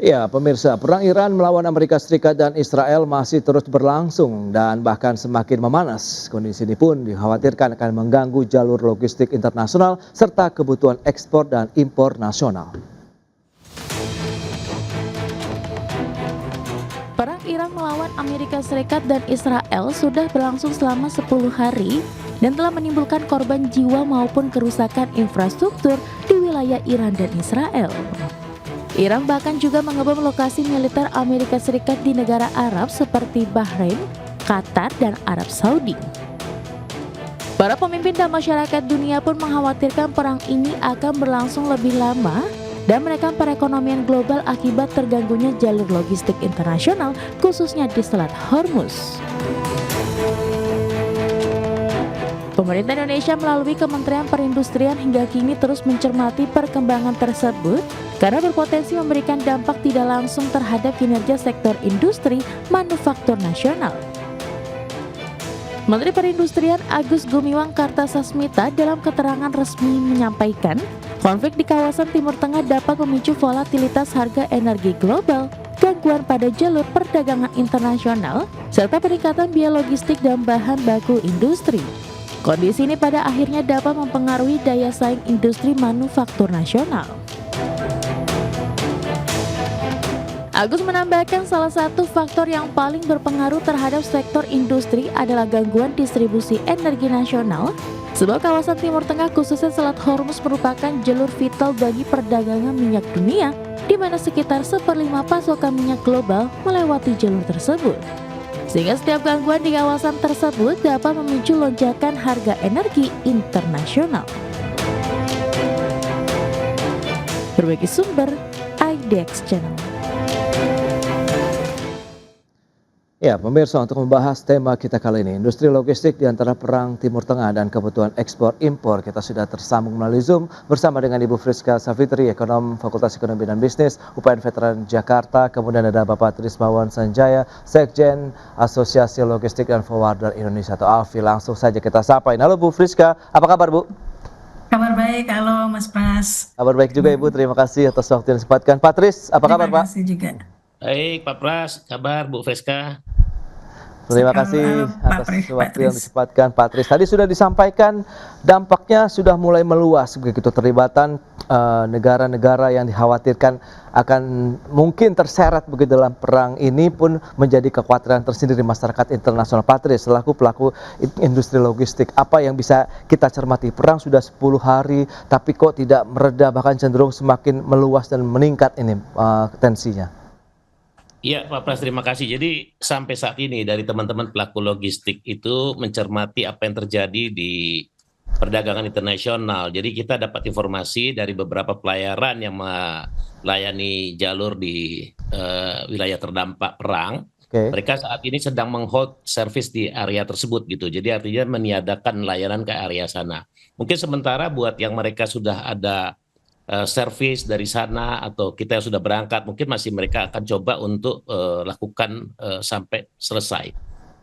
Ya, pemirsa, perang Iran melawan Amerika Serikat dan Israel masih terus berlangsung dan bahkan semakin memanas. Kondisi ini pun dikhawatirkan akan mengganggu jalur logistik internasional serta kebutuhan ekspor dan impor nasional. Perang Iran melawan Amerika Serikat dan Israel sudah berlangsung selama 10 hari dan telah menimbulkan korban jiwa maupun kerusakan infrastruktur di wilayah Iran dan Israel. Iran bahkan juga mengebom lokasi militer Amerika Serikat di negara Arab seperti Bahrain, Qatar, dan Arab Saudi. Para pemimpin dan masyarakat dunia pun mengkhawatirkan perang ini akan berlangsung lebih lama dan menekan perekonomian global akibat terganggunya jalur logistik internasional, khususnya di Selat Hormuz. Pemerintah Indonesia melalui Kementerian Perindustrian hingga kini terus mencermati perkembangan tersebut karena berpotensi memberikan dampak tidak langsung terhadap kinerja sektor industri manufaktur nasional. Menteri Perindustrian Agus Gumiwang Kartasasmita dalam keterangan resmi menyampaikan, konflik di kawasan Timur Tengah dapat memicu volatilitas harga energi global, gangguan pada jalur perdagangan internasional, serta peningkatan biaya logistik dan bahan baku industri. Kondisi ini pada akhirnya dapat mempengaruhi daya saing industri manufaktur nasional. Agus menambahkan salah satu faktor yang paling berpengaruh terhadap sektor industri adalah gangguan distribusi energi nasional, sebab kawasan Timur Tengah khususnya Selat Hormuz merupakan jalur vital bagi perdagangan minyak dunia, di mana sekitar 1/5 pasokan minyak global melewati jalur tersebut. Sehingga setiap gangguan di kawasan tersebut dapat memicu lonjakan harga energi internasional. Berbagi sumber, IDX Channel. Ya, pemirsa, untuk membahas tema kita kali ini, industri logistik di antara perang Timur Tengah dan kebutuhan ekspor impor, kita sudah tersambung melalui Zoom bersama dengan Ibu Friska Savitri, ekonom Fakultas Ekonomi dan Bisnis UPN Veteran Jakarta, kemudian ada Bapak Trismawan Sanjaya, Sekjen Asosiasi Logistik dan Forwarder Indonesia atau ALFI. Langsung saja kita sapa. Halo Bu Friska, apa kabar Bu? Kabar baik, halo Mas Pras. Kabar baik juga Ibu, terima kasih atas waktu yang disempatkan. Pak Tris, apa kabar Pak? Terima kasih juga. Baik Pak Pras, kabar Bu Friska? Terima kasih atas waktu yang disempatkan Pak Tris. Tadi sudah disampaikan dampaknya sudah mulai meluas begitu, terlibatan negara-negara yang dikhawatirkan akan mungkin terseret begitu dalam perang ini pun menjadi kekhawatiran tersendiri masyarakat internasional. Pak Tris, selaku pelaku industri logistik, apa yang bisa kita cermati? Perang sudah 10 hari tapi kok tidak mereda, bahkan cenderung semakin meluas dan meningkat ini tensinya. Iya Pak Pras, terima kasih. Jadi sampai saat ini dari teman-teman pelaku logistik itu mencermati apa yang terjadi di perdagangan internasional. Jadi kita dapat informasi dari beberapa pelayaran yang melayani jalur di wilayah terdampak perang. Mereka saat ini sedang meng-hold service di area tersebut gitu. Jadi artinya meniadakan layanan ke area sana. Mungkin sementara buat yang mereka sudah ada service dari sana atau kita yang sudah berangkat, mungkin masih mereka akan coba untuk lakukan sampai selesai.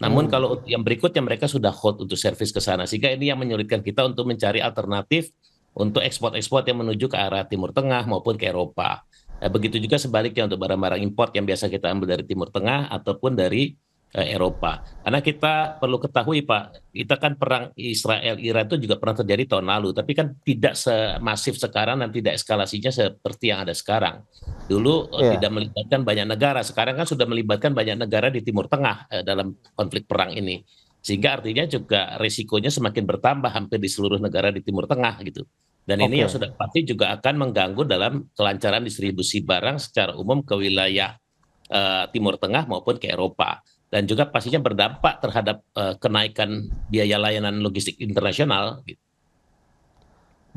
Namun kalau yang berikutnya mereka sudah hold untuk service ke sana, sehingga ini yang menyulitkan kita untuk mencari alternatif untuk ekspor-ekspor yang menuju ke arah Timur Tengah maupun ke Eropa. Begitu juga sebaliknya untuk barang-barang import yang biasa kita ambil dari Timur Tengah ataupun dari Eropa. Karena kita perlu ketahui Pak, kita kan perang Israel-Iran itu juga pernah terjadi tahun lalu, tapi kan tidak semasif sekarang dan tidak eskalasinya seperti yang ada sekarang. Dulu tidak melibatkan banyak negara, sekarang kan sudah melibatkan banyak negara di Timur Tengah dalam konflik perang ini. Sehingga artinya juga risikonya semakin bertambah hampir di seluruh negara di Timur Tengah gitu. Dan ini yang sudah pasti juga akan mengganggu dalam kelancaran distribusi barang secara umum ke wilayah Timur Tengah maupun ke Eropa. Dan juga pastinya berdampak terhadap kenaikan biaya layanan logistik internasional.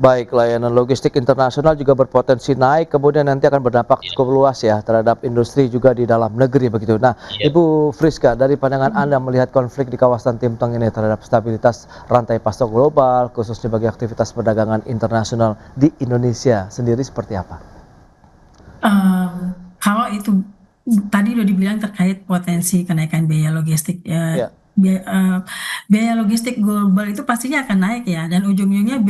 Baik, layanan logistik internasional juga berpotensi naik, kemudian nanti akan berdampak cukup luas ya terhadap industri juga di dalam negeri begitu. Nah, Ibu Friska, dari pandangan Anda melihat konflik di kawasan Timur Tengah ini terhadap stabilitas rantai pasok global, khususnya bagi aktivitas perdagangan internasional di Indonesia sendiri seperti apa? Kalau itu tadi udah dibilang terkait potensi kenaikan biaya logistik ya. biaya logistik global itu pastinya akan naik ya, dan ujung-ujungnya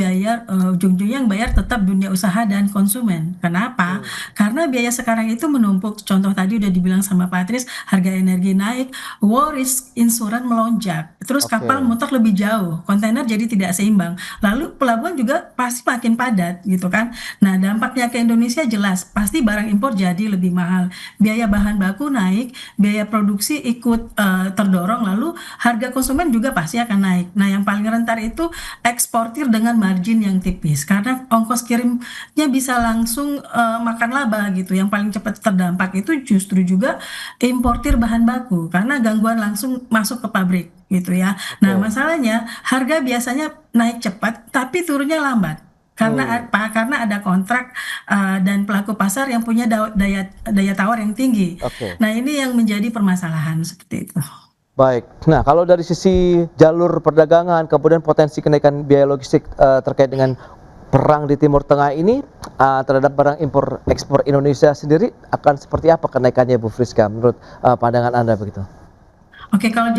ujung-ujungnya yang bayar tetap dunia usaha dan konsumen. Kenapa? Hmm, Karena biaya sekarang itu menumpuk. Contoh tadi udah dibilang sama Patris, harga energi naik, war risk insurance melonjak, terus kapal oke. muter lebih jauh, kontainer jadi tidak seimbang. Lalu pelabuhan juga pasti makin padat gitu kan. Nah, dampaknya ke Indonesia jelas, pasti barang impor jadi lebih mahal. Biaya bahan baku naik, biaya produksi ikut terdorong, lalu harga konsumen juga pasti akan naik. Nah, yang paling rentan itu eksportir dengan margin yang tipis, karena ongkos kirimnya bisa langsung makan laba gitu. Yang paling cepat terdampak itu justru juga importir bahan baku, karena gangguan langsung masuk ke pabrik gitu ya. Nah, Oke. masalahnya harga biasanya naik cepat tapi turunnya lambat. Karena Hmm, apa? Karena ada kontrak dan pelaku pasar yang punya daya tawar yang tinggi. oke. Nah, ini yang menjadi permasalahan seperti itu. Baik. Nah, kalau dari sisi jalur perdagangan, kemudian potensi kenaikan biaya logistik terkait dengan perang di Timur Tengah ini terhadap barang impor ekspor Indonesia sendiri akan seperti apa kenaikannya, Bu Friska, menurut pandangan Anda begitu? Oke, kalau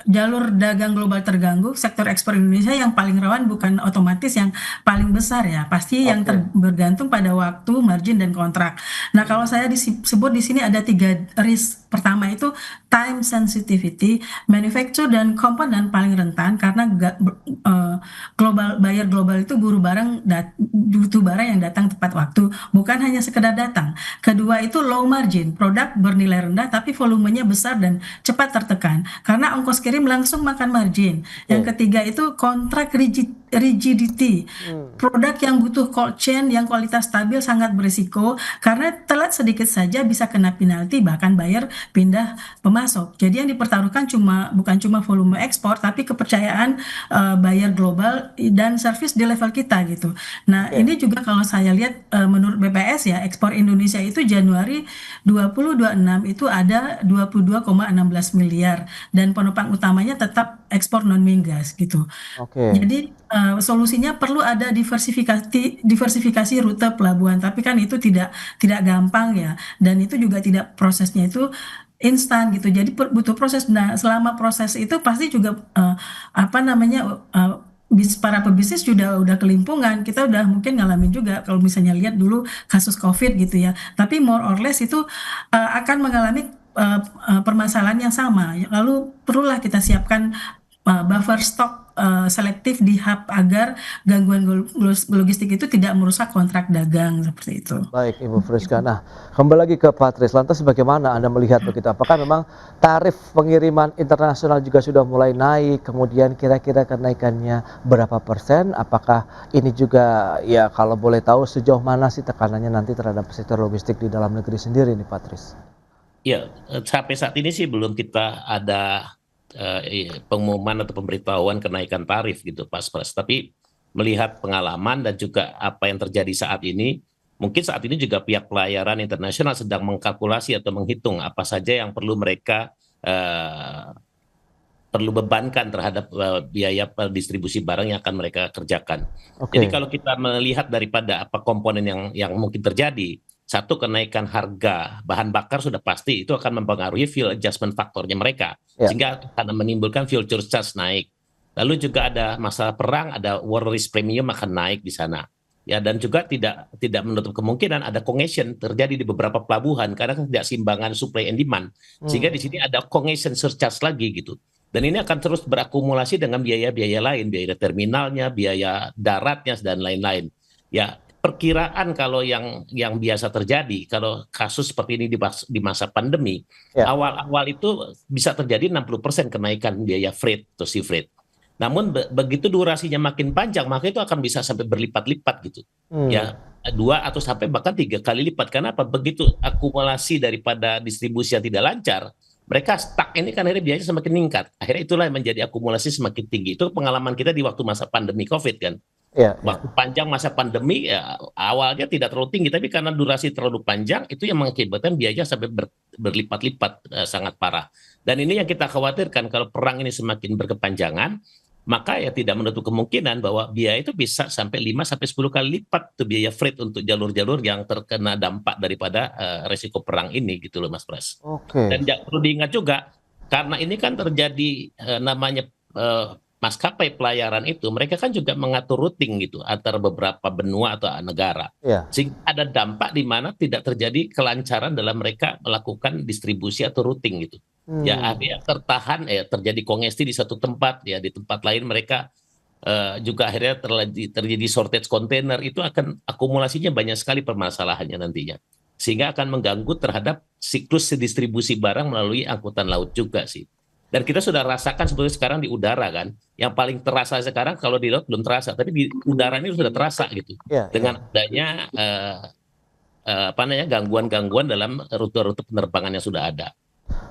jalur dagang global terganggu, sektor ekspor Indonesia yang paling rawan bukan otomatis yang paling besar ya, pasti yang Oke. bergantung pada waktu, margin dan kontrak. Nah, kalau saya sebut di sini ada 3 risk. Pertama itu time sensitivity, manufacture dan komponen paling rentan karena buyer global itu butuh barang yang datang tepat waktu, bukan hanya sekedar datang. Kedua itu low margin, produk bernilai rendah tapi volumenya besar dan cepat tertekan karena ongkos kirim langsung makan margin. Oke. Yang ketiga itu kontrak rigidity. Hmm, Produk yang butuh cold chain yang kualitas stabil sangat berisiko karena telat sedikit saja bisa kena penalti, bahkan bayar pindah pemasok. Jadi yang dipertaruhkan bukan cuma volume ekspor tapi kepercayaan buyer global dan service di level kita gitu. Nah, oke. ini juga kalau saya lihat menurut BPS ya, ekspor Indonesia itu Januari 2026 itu ada 22,16 miliar dan penopang utamanya tetap ekspor non migas gitu. Oke. Jadi solusinya perlu ada diversifikasi rute pelabuhan, tapi kan itu tidak gampang ya, dan itu juga tidak, prosesnya itu instan gitu. Jadi butuh proses. Nah, selama proses itu pasti juga apa namanya para pebisnis juga udah kelimpungan. Kita udah mungkin ngalamin juga kalau misalnya lihat dulu kasus COVID gitu ya. Tapi more or less itu akan mengalami permasalahan yang sama. Lalu perlulah kita siapkan buffer stok selektif di hub agar gangguan logistik itu tidak merusak kontrak dagang seperti itu. Baik, Ibu Friska. Nah, kembali lagi ke Patris. Lantas bagaimana Anda melihat begitu? Apakah memang tarif pengiriman internasional juga sudah mulai naik? Kemudian kira-kira kenaikannya berapa persen? Apakah ini juga, ya kalau boleh tahu sejauh mana sih tekanannya nanti terhadap sektor logistik di dalam negeri sendiri nih, Patris? Ya, sampai saat ini sih belum kita ada pengumuman atau pemberitahuan kenaikan tarif gitu, Pak Pras. Tapi melihat pengalaman dan juga apa yang terjadi saat ini, mungkin saat ini juga pihak pelayaran internasional sedang mengkalkulasi atau menghitung apa saja yang perlu mereka perlu bebankan terhadap biaya distribusi barang yang akan mereka kerjakan. Jadi Oke, kalau kita melihat daripada apa komponen yang mungkin terjadi, satu, kenaikan harga bahan bakar sudah pasti itu akan mempengaruhi fuel adjustment faktornya mereka, ya, sehingga akan menimbulkan fuel surcharge naik. Lalu juga ada masalah perang, ada war risk premium akan naik di sana. Ya, dan juga tidak menutup kemungkinan ada congestion terjadi di beberapa pelabuhan karena ketidakseimbangan supply and demand. Sehingga hmm, di sini ada congestion surcharge lagi gitu. Dan ini akan terus berakumulasi dengan biaya-biaya lain, biaya terminalnya, biaya daratnya dan lain-lain. Ya, perkiraan kalau yang biasa terjadi kalau kasus seperti ini di masa pandemi, ya, awal-awal itu bisa terjadi 60% kenaikan biaya freight atau sea freight. Namun begitu durasinya makin panjang, maka itu akan bisa sampai berlipat-lipat gitu. hmm, Ya, 2 atau sampai bahkan 3 kali lipat. Karena apa? Begitu akumulasi daripada distribusi yang tidak lancar, mereka stuck ini kan akhirnya biayanya semakin meningkat. Akhirnya itulah yang menjadi akumulasi semakin tinggi. Itu pengalaman kita di waktu masa pandemi COVID kan. ya, ya. Waktu panjang masa pandemi ya, awalnya tidak terlalu tinggi, tapi karena durasi terlalu panjang itu yang mengakibatkan biaya sampai berlipat-lipat, sangat parah. Dan ini yang kita khawatirkan kalau perang ini semakin berkepanjangan, maka ya tidak menutup kemungkinan bahwa biaya itu bisa sampai 5 sampai 10 kali lipat tuh biaya freight untuk jalur-jalur yang terkena dampak daripada resiko perang ini gitu loh Mas Pras. Oke, Dan perlu diingat juga karena ini kan terjadi namanya maskapai pelayaran itu, mereka kan juga mengatur routing gitu antara beberapa benua atau negara. Iya. Sehingga ada dampak di mana tidak terjadi kelancaran dalam mereka melakukan distribusi atau routing gitu. Ya, akhirnya tertahan, terjadi kongesti di satu tempat, ya di tempat lain mereka juga akhirnya terjadi shortage kontainer, itu akan akumulasinya banyak sekali permasalahannya nantinya. Sehingga akan mengganggu terhadap siklus distribusi barang melalui angkutan laut juga sih. Dan kita sudah rasakan sebetulnya sekarang di udara kan, yang paling terasa sekarang kalau di laut belum terasa, tapi di udara ini sudah terasa gitu. Iya, Dengan adanya gangguan-gangguan dalam rute-rute penerbangan yang sudah ada.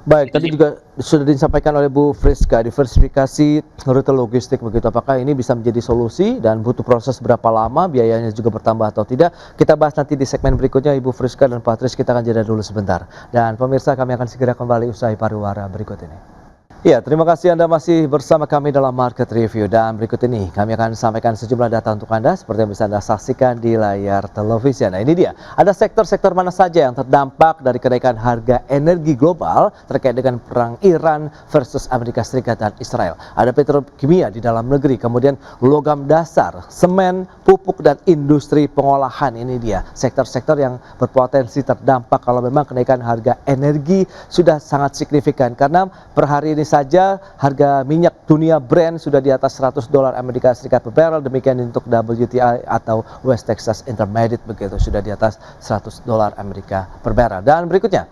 Baik, tadi juga sudah disampaikan oleh Bu Friska, diversifikasi rute logistik begitu. Apakah ini bisa menjadi solusi dan butuh proses berapa lama, biayanya juga bertambah atau tidak? Kita bahas nanti di segmen berikutnya, Ibu Friska dan Pak Tris. Kita akan jeda dulu sebentar. Dan pemirsa, kami akan segera kembali usai pariwara berikut ini. Ya, terima kasih Anda masih bersama kami dalam Market Review, dan berikut ini kami akan sampaikan sejumlah data untuk Anda seperti yang bisa Anda saksikan di layar televisi. Nah, ini dia, ada sektor-sektor mana saja yang terdampak dari kenaikan harga energi global terkait dengan perang Iran versus Amerika Serikat dan Israel. Ada petrokimia di dalam negeri, kemudian logam dasar, semen, pupuk, dan industri pengolahan. Ini dia sektor-sektor yang berpotensi terdampak kalau memang kenaikan harga energi sudah sangat signifikan, karena per hari ini saja harga minyak dunia Brent sudah di atas $100 Amerika Serikat per barrel. Demikian untuk WTI atau West Texas Intermediate begitu, sudah di atas $100 Amerika per barrel. Dan berikutnya,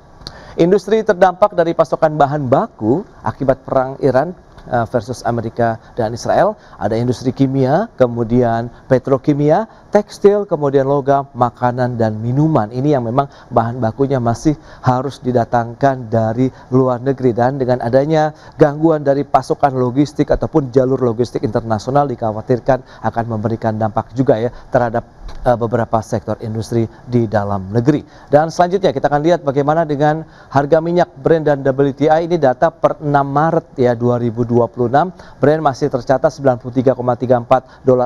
industri terdampak dari pasokan bahan baku akibat perang Iran versus Amerika dan Israel. Ada industri kimia, kemudian petrokimia, tekstil, kemudian logam, makanan, dan minuman. Ini yang memang bahan bakunya masih harus didatangkan dari luar negeri. Dan dengan adanya gangguan dari pasokan logistik ataupun jalur logistik internasional, dikhawatirkan akan memberikan dampak juga ya terhadap beberapa sektor industri di dalam negeri. Dan selanjutnya kita akan lihat bagaimana dengan harga minyak Brent dan WTI. Ini data per 6 Maret ya 2026. Brent masih tercatat $93,34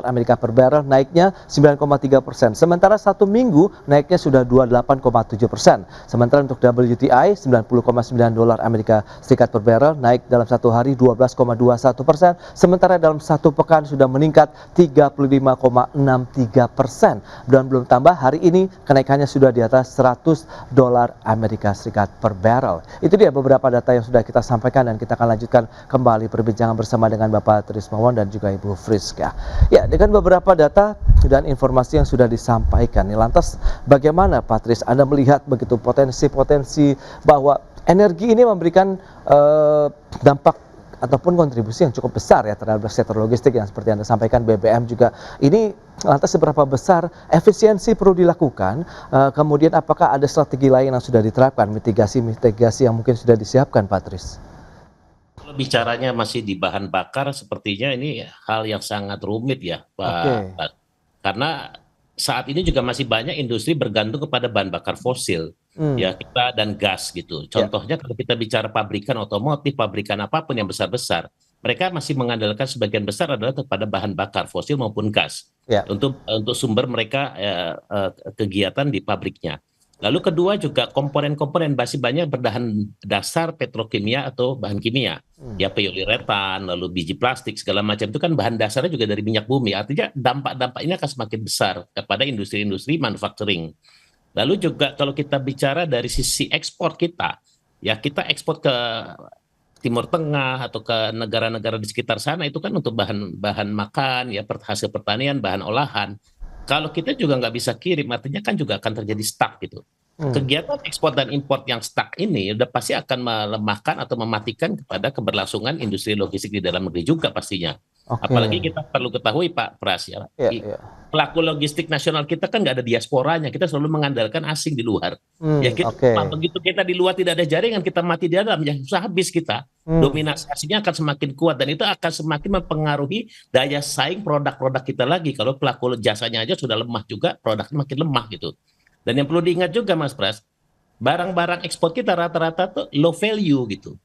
Amerika per barrel, naiknya 9,3%. Sementara satu minggu naiknya sudah 28,7%. Sementara untuk WTI $90,9 Amerika Serikat per barrel, naik dalam satu hari 12,21%. Sementara dalam satu pekan sudah meningkat 35,63%. Dan belum tambah, hari ini kenaikannya sudah di atas $100 Amerika Serikat per barrel. Itu dia beberapa data yang sudah kita sampaikan, dan kita akan lanjutkan kembali perbincangan bersama dengan Bapak Trismawon dan juga Ibu Friska. Ya, dengan beberapa data dan informasi yang sudah disampaikan, lantas bagaimana Pak Tris Anda melihat begitu potensi-potensi bahwa energi ini memberikan dampak ataupun kontribusi yang cukup besar ya terhadap sektor logistik yang seperti Anda sampaikan, BBM juga. Ini lantas seberapa besar efisiensi perlu dilakukan, kemudian apakah ada strategi lain yang sudah diterapkan, mitigasi yang mungkin sudah disiapkan Pak Tris? Kalau bicaranya masih di bahan bakar, sepertinya ini hal yang sangat rumit ya Pak. Karena saat ini juga masih banyak industri bergantung kepada bahan bakar fosil. Ya, kita dan gas gitu. Contohnya kalau kita bicara pabrikan otomotif, pabrikan apapun yang besar-besar, mereka masih mengandalkan sebagian besar adalah kepada bahan bakar fosil maupun gas untuk sumber mereka kegiatan di pabriknya. Lalu kedua juga komponen-komponen masih banyak berbahan dasar petrokimia atau bahan kimia, ya poliuretan, lalu biji plastik segala macam itu kan bahan dasarnya juga dari minyak bumi. Artinya dampak-dampak ini akan semakin besar kepada industri-industri manufacturing. Lalu juga kalau kita bicara dari sisi ekspor kita, ya kita ekspor ke Timur Tengah atau ke negara-negara di sekitar sana itu kan untuk bahan makan, ya hasil pertanian, bahan olahan. Kalau kita juga nggak bisa kirim, artinya kan juga akan terjadi stuck gitu. Kegiatan ekspor dan impor yang stuck ini udah pasti akan melemahkan atau mematikan kepada keberlangsungan industri logistik di dalam negeri juga pastinya. Apalagi kita perlu ketahui Pak Pras ya, pelaku logistik nasional kita kan nggak ada diasporanya, kita selalu mengandalkan asing di luar. Ya begitu kita di luar tidak ada jaringan, kita mati di dalam, ya susah habis kita. Dominasi asingnya akan semakin kuat, dan itu akan semakin mempengaruhi daya saing produk-produk kita lagi. Kalau pelaku jasanya aja sudah lemah juga, produknya makin lemah gitu. Dan yang perlu diingat juga Mas Pras, barang-barang ekspor kita rata-rata tuh low value gitu.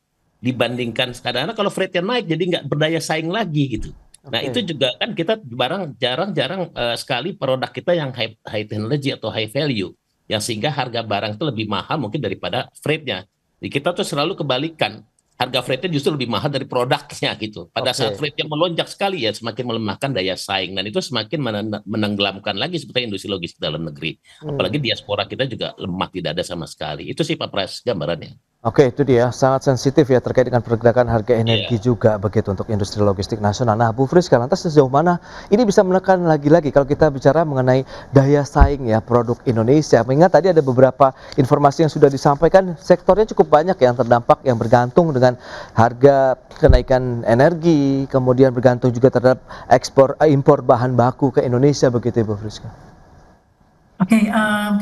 Dibandingkan kadang-kadang kalau freight-nya naik jadi nggak berdaya saing lagi gitu. Nah itu juga kan kita barang jarang sekali produk kita yang high technology atau high value, yang sehingga harga barang itu lebih mahal mungkin daripada freight-nya. Jadi kita tuh selalu kebalikan, harga freight-nya justru lebih mahal dari produknya gitu. Pada saat freight-nya melonjak sekali ya semakin melemahkan daya saing dan itu semakin menenggelamkan lagi sebetulnya industri logistik dalam negeri. Apalagi diaspora kita juga lemah, tidak ada sama sekali. Itu sih Pak Pras gambarannya. Oke, itu dia, sangat sensitif ya terkait dengan pergerakan harga energi juga begitu untuk industri logistik nasional. Nah, Bu Friska, lantas sejauh mana ini bisa menekan lagi-lagi kalau kita bicara mengenai daya saing ya produk Indonesia. Mengingat tadi ada beberapa informasi yang sudah disampaikan, sektornya cukup banyak yang terdampak, yang bergantung dengan harga kenaikan energi, kemudian bergantung juga terhadap impor bahan baku ke Indonesia begitu ya, Bu Friska. Oke,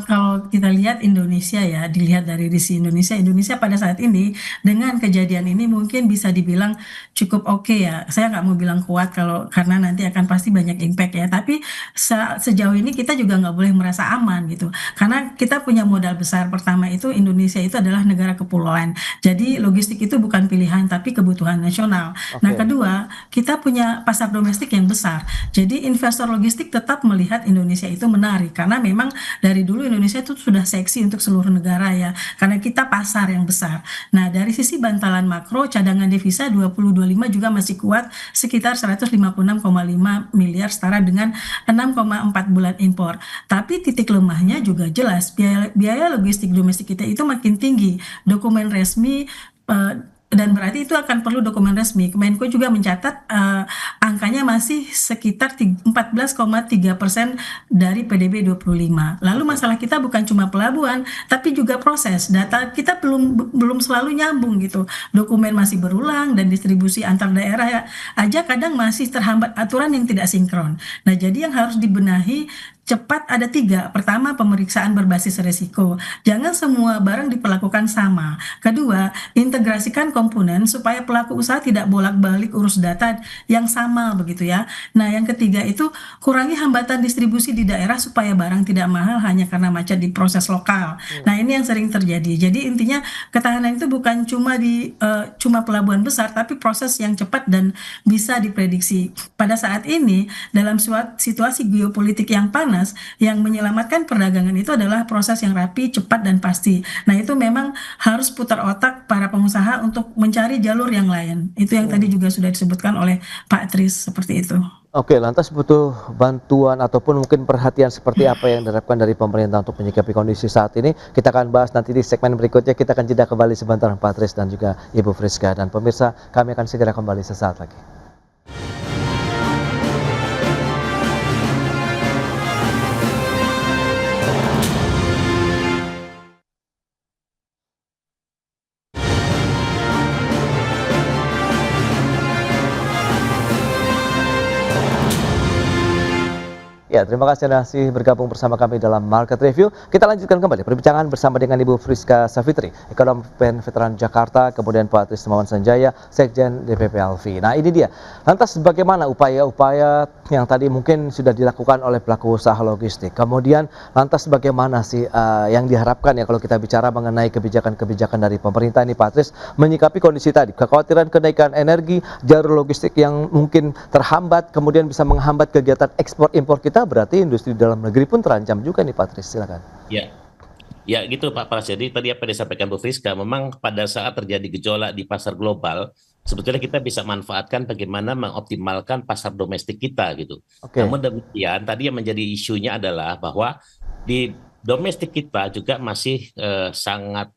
kalau kita lihat Indonesia ya, dilihat dari sisi Indonesia pada saat ini dengan kejadian ini mungkin bisa dibilang cukup oke ya. Saya nggak mau bilang kuat karena nanti akan pasti banyak impact ya. Tapi sejauh ini kita juga nggak boleh merasa aman gitu, karena kita punya modal besar. Pertama itu Indonesia itu adalah negara kepulauan, jadi logistik itu bukan pilihan tapi kebutuhan nasional. Nah, kedua kita punya pasar domestik yang besar, jadi investor logistik tetap melihat Indonesia itu menarik karena memang dari dulu Indonesia itu sudah seksi untuk seluruh negara ya, karena kita pasar yang besar. Nah, dari sisi bantalan makro, cadangan devisa 2025 juga masih kuat sekitar 156,5 miliar setara dengan 6,4 bulan impor. Tapi titik lemahnya juga jelas, biaya logistik domestik kita itu makin tinggi. Dokumen resmi dan berarti itu akan perlu dokumen resmi. Kemenko juga mencatat angkanya masih sekitar 14,3% dari PDB 25. Lalu masalah kita bukan cuma pelabuhan, tapi juga proses. Data kita belum selalu nyambung gitu. Dokumen masih berulang dan distribusi antar daerah aja kadang masih terhambat aturan yang tidak sinkron. Nah, jadi yang harus dibenahi cepat ada 3. Pertama, pemeriksaan berbasis resiko. Jangan semua barang diperlakukan sama. Kedua, integrasikan komponen supaya pelaku usaha tidak bolak-balik urus data yang sama begitu ya. Nah, yang ketiga itu kurangi hambatan distribusi di daerah supaya barang tidak mahal hanya karena macet di proses lokal. Nah, ini yang sering terjadi. Jadi intinya ketahanan itu bukan cuma pelabuhan besar, tapi proses yang cepat dan bisa diprediksi. Pada saat ini dalam situasi geopolitik yang panas, yang menyelamatkan perdagangan itu adalah proses yang rapi, cepat, dan pasti. Nah, itu memang harus putar otak para pengusaha untuk mencari jalur yang lain. Itu yang tadi juga sudah disebutkan oleh Pak Tris, seperti itu. Oke, lantas butuh bantuan ataupun mungkin perhatian seperti apa yang diharapkan dari pemerintah untuk menyikapi kondisi saat ini? Kita akan bahas nanti di segmen berikutnya. Kita akan jeda kembali sebentar, Pak Tris dan juga Ibu Friska. Dan pemirsa, kami akan segera kembali sesaat lagi. Ya, terima kasih Anda masih bergabung bersama kami dalam Market Review. Kita lanjutkan kembali perbincangan bersama dengan Ibu Friska Savitri, Ekonom BEN Veteran Jakarta, kemudian Pak Tris Temawan Sanjaya, Sekjen DPP Alfi. Nah, ini dia. Lantas bagaimana upaya-upaya yang tadi mungkin sudah dilakukan oleh pelaku usaha logistik? Kemudian lantas bagaimana sih yang diharapkan ya kalau kita bicara mengenai kebijakan-kebijakan dari pemerintah ini, Pak Tris, menyikapi kondisi tadi, kekhawatiran kenaikan energi, jalur logistik yang mungkin terhambat, kemudian bisa menghambat kegiatan ekspor-impor kita, berarti industri dalam negeri pun terancam juga nih, Pak Tris, silakan. Ya gitu Pak Pras. Jadi tadi apa yang disampaikan Bu Friska, memang pada saat terjadi gejolak di pasar global, sebetulnya kita bisa manfaatkan bagaimana mengoptimalkan pasar domestik kita gitu. Namun demikian, tadi yang menjadi isunya adalah bahwa di domestik kita juga masih sangat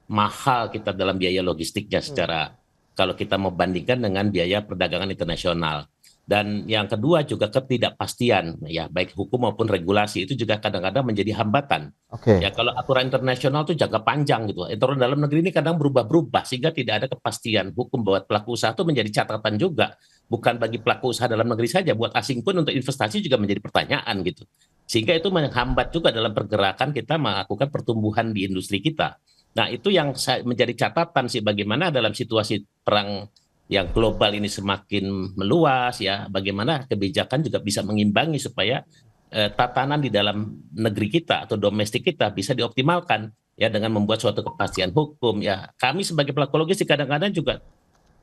mahal kita dalam biaya logistiknya secara kalau kita membandingkan dengan biaya perdagangan internasional. Dan yang kedua juga ketidakpastian ya, baik hukum maupun regulasi itu juga kadang-kadang menjadi hambatan. Ya, kalau aturan internasional itu jangka panjang gitu. Aturan dalam negeri ini kadang berubah-berubah sehingga tidak ada kepastian hukum buat pelaku usaha itu menjadi catatan juga. Bukan bagi pelaku usaha dalam negeri saja, buat asing pun untuk investasi juga menjadi pertanyaan gitu. Sehingga itu menghambat juga dalam pergerakan kita melakukan pertumbuhan di industri kita. Nah, itu yang menjadi catatan sih bagaimana dalam situasi perang yang global ini semakin meluas ya, bagaimana kebijakan juga bisa mengimbangi supaya tatanan di dalam negeri kita atau domestik kita bisa dioptimalkan ya dengan membuat suatu kepastian hukum ya. Kami sebagai pelaku logistik kadang-kadang juga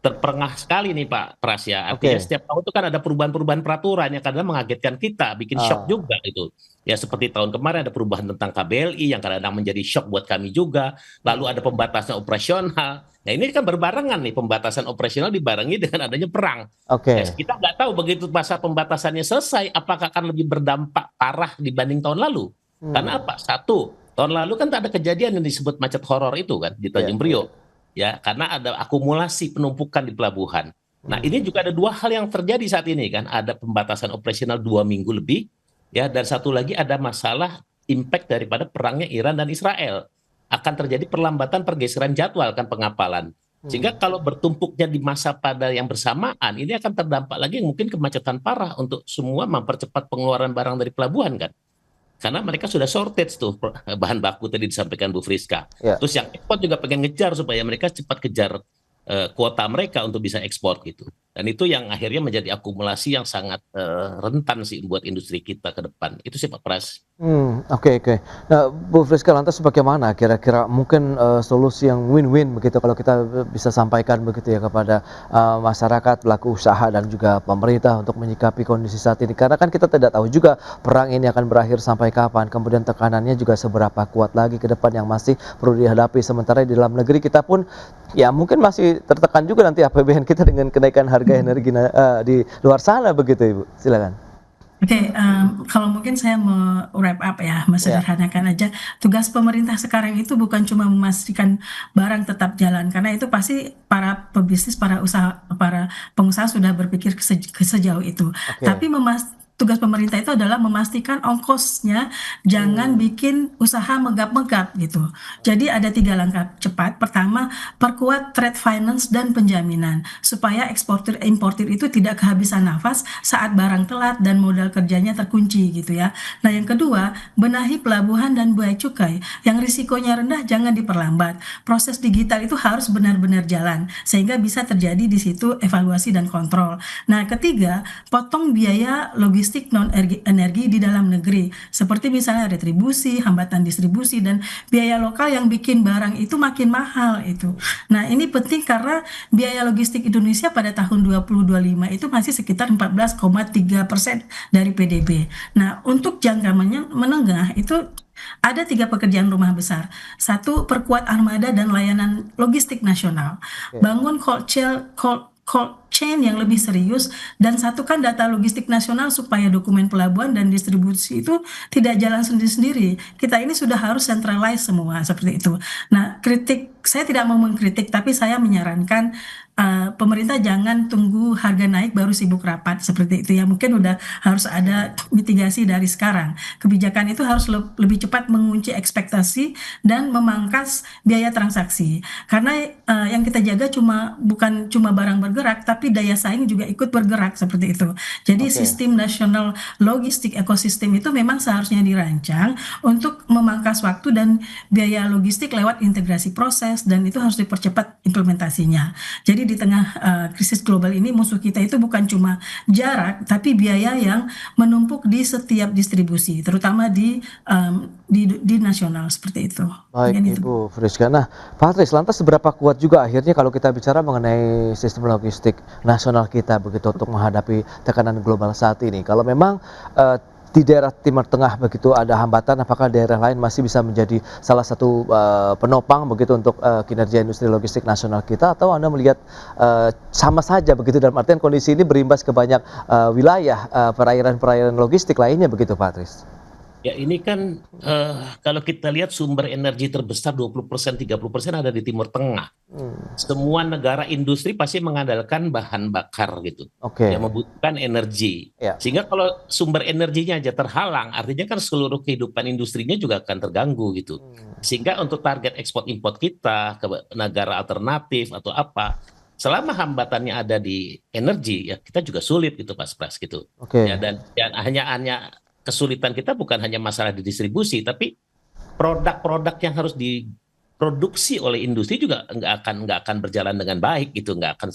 terperangah sekali nih Pak Pras ya. Artinya Oke. setiap tahun itu kan ada perubahan-perubahan peraturan yang kadang mengagetkan kita, bikin shock Ah, juga itu. Ya seperti tahun kemarin ada perubahan tentang KBLI yang kadang-kadang menjadi shock buat kami juga. Lalu ada pembatasan operasional. Nah ini kan berbarengan nih, pembatasan operasional dibarengi dengan adanya perang. Ya, oke. kita nggak tahu begitu masa pembatasannya selesai, apakah akan lebih berdampak parah dibanding tahun lalu. Karena Hmm, apa? Satu, tahun lalu kan tak ada kejadian yang disebut macet horor itu kan di ya, Tanjung ya. Priok. Ya, karena ada akumulasi penumpukan di pelabuhan. Nah, Hmm, ini juga ada dua hal yang terjadi saat ini kan, ada pembatasan operasional 2 minggu lebih, ya, dan satu lagi ada masalah impact daripada perangnya Iran dan Israel. Akan terjadi perlambatan pergeseran jadwal kan pengapalan. Sehingga hmm. kalau bertumpuknya di masa pada yang bersamaan, ini akan terdampak lagi mungkin kemacetan parah untuk semua mempercepat pengeluaran barang dari pelabuhan kan. Karena mereka sudah shortage tuh bahan baku tadi disampaikan Bu Friska. Ya. Terus yang ekspor juga pengen ngejar supaya mereka cepat kejar kuota mereka untuk bisa ekspor gitu. Dan itu yang akhirnya menjadi akumulasi yang sangat rentan sih buat industri kita ke depan. Itu sih Pak Pras. Oke, oke. Nah, Bu Friska, lantas bagaimana kira-kira mungkin, solusi yang win-win begitu kalau kita bisa sampaikan begitu ya kepada, masyarakat, pelaku usaha dan juga pemerintah untuk menyikapi kondisi saat ini? Karena kan kita tidak tahu juga perang ini akan berakhir sampai kapan, kemudian tekanannya juga seberapa kuat lagi ke depan yang masih perlu dihadapi. Sementara di dalam negeri kita pun ya mungkin masih tertekan juga nanti APBN kita dengan kenaikan harga energi di luar sana begitu Ibu, silakan. Oke, kalau mungkin saya mau wrap up ya, Ya, sederhanakan aja. Tugas pemerintah sekarang itu bukan cuma memastikan barang tetap jalan, karena itu pasti para pebisnis, para pengusaha sudah berpikir sejauh itu. oke. Tapi tugas pemerintah itu adalah memastikan ongkosnya jangan Mmm, bikin usaha megap-megap gitu. Jadi ada 3 langkah cepat. Pertama, perkuat trade finance dan penjaminan supaya eksportir importir itu tidak kehabisan nafas saat barang telat dan modal kerjanya terkunci gitu ya. Nah, yang kedua, benahi pelabuhan dan bea cukai yang risikonya rendah jangan diperlambat. Proses digital itu harus benar-benar jalan sehingga bisa terjadi di situ evaluasi dan kontrol. Nah, ketiga, potong biaya logistik non energi di dalam negeri seperti misalnya retribusi, hambatan distribusi dan biaya lokal yang bikin barang itu makin mahal itu. Nah, ini penting karena biaya logistik Indonesia pada tahun 2025 itu masih sekitar 14,3% dari PDB. Nah, untuk jangka menengah itu ada 3 pekerjaan rumah besar. Satu, perkuat armada dan layanan logistik nasional. oke. Bangun cold chain yang lebih serius dan satukan data logistik nasional supaya dokumen pelabuhan dan distribusi itu tidak jalan sendiri-sendiri. Kita ini sudah harus centralize semua seperti itu. Nah, saya tidak mau mengkritik, tapi saya menyarankan pemerintah jangan tunggu harga naik baru sibuk rapat seperti itu ya. Mungkin udah harus ada mitigasi dari sekarang. Kebijakan itu harus lebih cepat mengunci ekspektasi dan memangkas biaya transaksi. Karena yang kita jaga bukan cuma barang bergerak, tapi daya saing juga ikut bergerak seperti itu. Jadi Oke. sistem nasional logistik ekosistem itu memang seharusnya dirancang untuk memangkas waktu dan biaya logistik lewat integrasi proses dan itu harus dipercepat implementasinya. Jadi di tengah krisis global ini musuh kita itu bukan cuma jarak, tapi biaya yang menumpuk di setiap distribusi, terutama di nasional seperti itu. Baik Mungkin itu. Ibu Friska. Nah, Patris, lantas seberapa kuat juga akhirnya kalau kita bicara mengenai sistem logistik nasional kita begitu untuk menghadapi tekanan global saat ini? Kalau memang di daerah Timur Tengah begitu ada hambatan, apakah daerah lain masih bisa menjadi salah satu penopang begitu untuk kinerja industri logistik nasional kita? Atau Anda melihat sama saja begitu dalam artian kondisi ini berimbas ke banyak wilayah perairan-perairan logistik lainnya begitu, Patris? Ya ini kan kalau kita lihat sumber energi terbesar 20%, 30% ada di Timur Tengah. Hmm, Semua negara industri pasti mengandalkan bahan bakar gitu, oke, yang membutuhkan energi. ya. Sehingga kalau sumber energinya aja terhalang, artinya kan seluruh kehidupan industrinya juga akan terganggu gitu. Sehingga untuk target ekspor impor kita ke negara alternatif atau apa, selama hambatannya ada di energi, ya kita juga sulit gitu Mas Pras gitu. Ya Oke. dan hanya kesulitan kita bukan hanya masalah di distribusi, tapi produk-produk yang harus diproduksi oleh industri juga nggak akan berjalan dengan baik gitu, nggak akan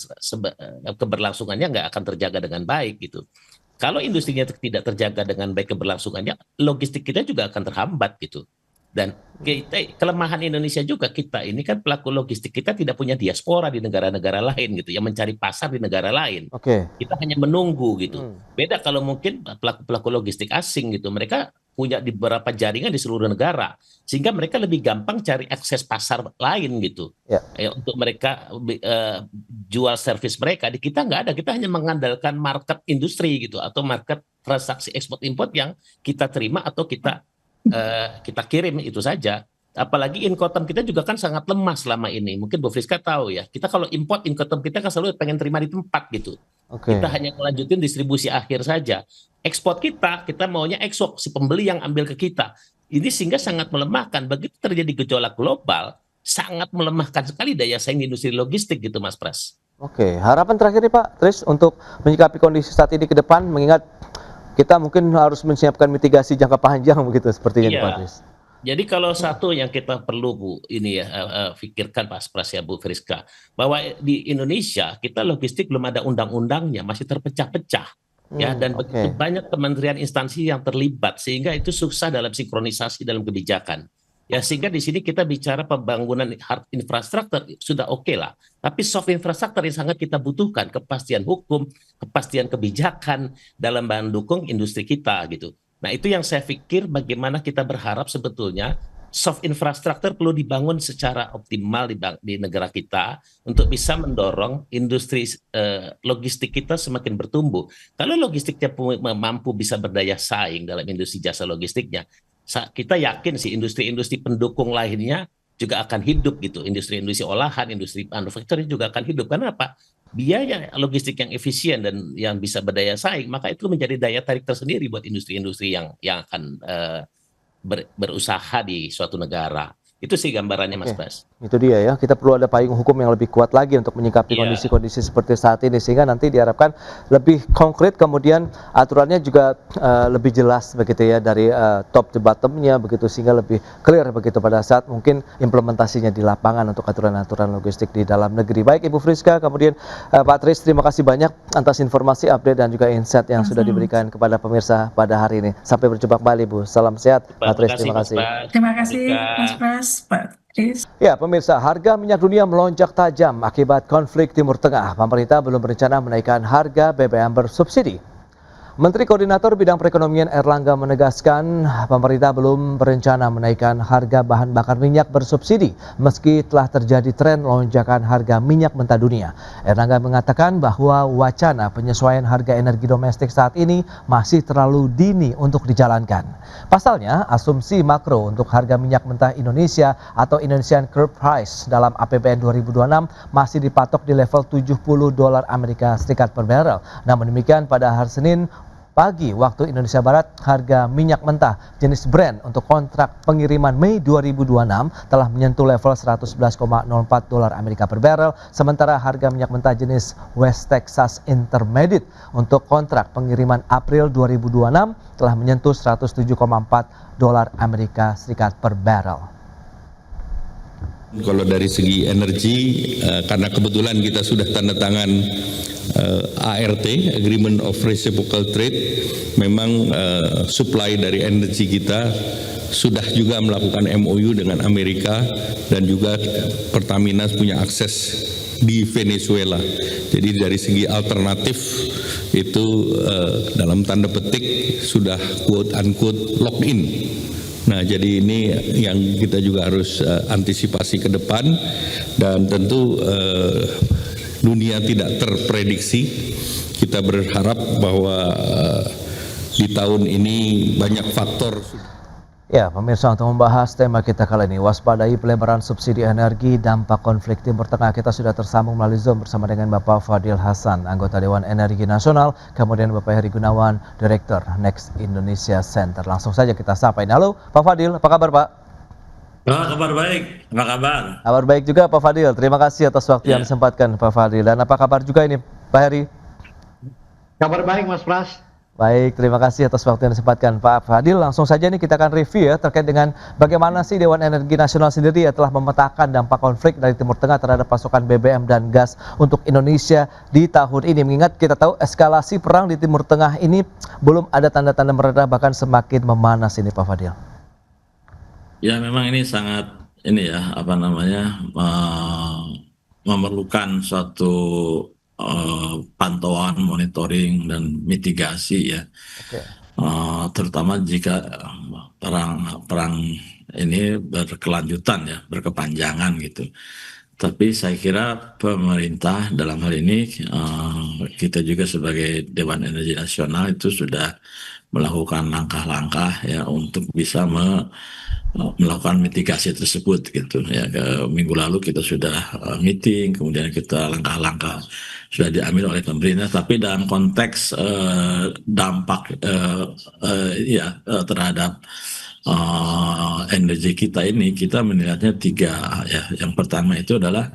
keberlangsungannya nggak akan terjaga dengan baik gitu. Kalau industrinya tidak terjaga dengan baik keberlangsungannya, logistik kita juga akan terhambat gitu. Dan kelemahan Indonesia juga, kita ini kan pelaku logistik, kita tidak punya diaspora di negara-negara lain gitu, yang mencari pasar di negara lain. Oke. Kita hanya menunggu gitu. Beda kalau mungkin pelaku-pelaku logistik asing gitu, mereka punya di beberapa jaringan di seluruh negara, sehingga mereka lebih gampang cari akses pasar lain gitu. Ya. Untuk mereka jual servis mereka. Di kita nggak ada, kita hanya mengandalkan market industri gitu, atau market transaksi ekspor import yang kita terima atau kita kirim, itu saja. Apalagi incoterm kita juga kan sangat lemah selama ini. Mungkin Bu Friska tahu ya, kita kalau import incoterm kita kan selalu pengen terima di tempat gitu. Kita hanya melanjutin distribusi akhir saja. Ekspor kita maunya ekspor, si pembeli yang ambil ke kita. Ini sehingga sangat melemahkan. Begitu terjadi gejolak global, sangat melemahkan sekali daya saing industri logistik gitu, Mas Pras. Oke, harapan terakhir nih Pak Tris untuk menyikapi kondisi saat ini ke depan, mengingat kita mungkin harus menyiapkan mitigasi jangka panjang begitu sepertinya Pak Tris. Jadi kalau satu yang kita perlu pikirkan Pak Pras ya Bu Friska, bahwa di Indonesia kita logistik belum ada undang-undangnya, masih terpecah-pecah ya, dan begitu banyak kementerian instansi yang terlibat sehingga itu susah dalam sinkronisasi dalam kebijakan. Ya, sehingga di sini kita bicara pembangunan hard infrastruktur sudah oke lah, tapi soft infrastruktur yang sangat kita butuhkan, kepastian hukum, kepastian kebijakan dalam mendukung industri kita gitu. Nah, itu yang saya pikir bagaimana kita berharap sebetulnya soft infrastruktur perlu dibangun secara optimal di negara kita untuk bisa mendorong industri logistik kita semakin bertumbuh. Kalau logistiknya mampu bisa berdaya saing dalam industri jasa logistiknya, kita yakin sih industri-industri pendukung lainnya juga akan hidup gitu. Industri-industri olahan, industri manufacturing juga akan hidup. Karena apa? Biaya logistik yang efisien dan yang bisa berdaya saing, maka itu menjadi daya tarik tersendiri buat industri-industri yang akan berusaha di suatu negara. Itu sih gambarannya Mas Pras. Itu dia ya, kita perlu ada payung hukum yang lebih kuat lagi untuk menyikapi kondisi-kondisi seperti saat ini, sehingga nanti diharapkan lebih konkret, kemudian aturannya juga lebih jelas begitu ya, dari top to bottomnya begitu, sehingga lebih clear begitu pada saat mungkin implementasinya di lapangan untuk aturan-aturan logistik di dalam negeri. Baik Ibu Friska, kemudian Pak Tris, terima kasih banyak atas informasi, update dan juga insight yang sudah diberikan kepada pemirsa pada hari ini. Sampai berjumpa kembali Bu, salam sehat Pak Tris, terima kasih. Terima kasih Mas Pras, Pak Tris. Ya pemirsa, harga minyak dunia melonjak tajam akibat konflik Timur Tengah. Pemerintah belum berencana menaikkan harga BBM bersubsidi. Menteri Koordinator Bidang Perekonomian Erlangga menegaskan pemerintah belum berencana menaikkan harga bahan bakar minyak bersubsidi meski telah terjadi tren lonjakan harga minyak mentah dunia. Erlangga mengatakan bahwa wacana penyesuaian harga energi domestik saat ini masih terlalu dini untuk dijalankan. Pasalnya, asumsi makro untuk harga minyak mentah Indonesia atau Indonesian Crude Price dalam APBN 2026 masih dipatok di level $70 Amerika Serikat per barrel. Namun demikian pada hari Senin pagi waktu Indonesia Barat, harga minyak mentah jenis Brent untuk kontrak pengiriman Mei 2026 telah menyentuh level $111,04 Amerika per barrel, sementara harga minyak mentah jenis West Texas Intermediate untuk kontrak pengiriman April 2026 telah menyentuh $107,04 Amerika Serikat per barrel. Kalau dari segi energi, karena kebetulan kita sudah tanda tangan ART, Agreement of Reciprocal Trade, memang supply dari energi kita sudah juga melakukan MOU dengan Amerika, dan juga Pertamina punya akses di Venezuela. Jadi dari segi alternatif itu dalam tanda petik sudah quote unquote lock in. Nah, jadi ini yang kita juga harus antisipasi ke depan, dan tentu dunia tidak terprediksi. Kita berharap bahwa di tahun ini banyak faktor. Ya, pemirsa, untuk membahas tema kita kali ini, waspadai pelebaran subsidi energi dampak konflik Timur Tengah, kita sudah tersambung melalui Zoom bersama dengan Bapak Fadil Hasan, anggota Dewan Energi Nasional, kemudian Bapak Heri Gunawan, Direktur Next Indonesia Center. Langsung saja kita sapa. Halo, Pak Fadil, apa kabar Pak? Kabar baik, apa kabar? Kabar baik juga Pak Fadil, terima kasih atas waktu yang disempatkan Pak Fadil. Dan apa kabar juga ini Pak Heri? Kabar baik Mas Pras. Baik, terima kasih atas waktu yang disempatkan Pak Fadil. Langsung saja nih kita akan review ya terkait dengan bagaimana sih Dewan Energi Nasional sendiri ya telah memetakan dampak konflik dari Timur Tengah terhadap pasokan BBM dan gas untuk Indonesia di tahun ini. Mengingat kita tahu eskalasi perang di Timur Tengah ini belum ada tanda-tanda mereda, bahkan semakin memanas ini Pak Fadil. Ya memang ini sangat ini ya apa namanya memerlukan suatu pantauan, monitoring dan mitigasi ya. Oke. Terutama jika perang perang ini berkelanjutan ya, berkepanjangan gitu. Tapi saya kira pemerintah dalam hal ini kita juga sebagai Dewan Energi Nasional itu sudah melakukan langkah-langkah ya untuk bisa melakukan mitigasi tersebut gitu ya. Minggu lalu kita sudah meeting, kemudian kita langkah-langkah sudah diambil oleh pemerintah, tapi dalam konteks dampak terhadap energi kita ini, kita melihatnya tiga ya. Yang pertama itu adalah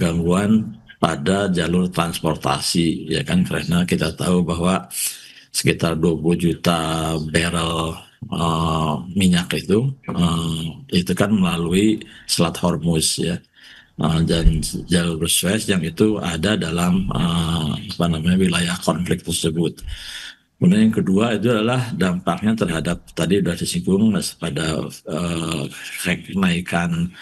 gangguan pada jalur transportasi ya kan, karena kita tahu bahwa sekitar 20 juta barrel minyak itu kan melalui Selat Hormuz ya. Dan jalur Suez yang itu ada dalam wilayah konflik tersebut. Kemudian yang kedua itu adalah dampaknya terhadap tadi sudah disinggung pada kenaikan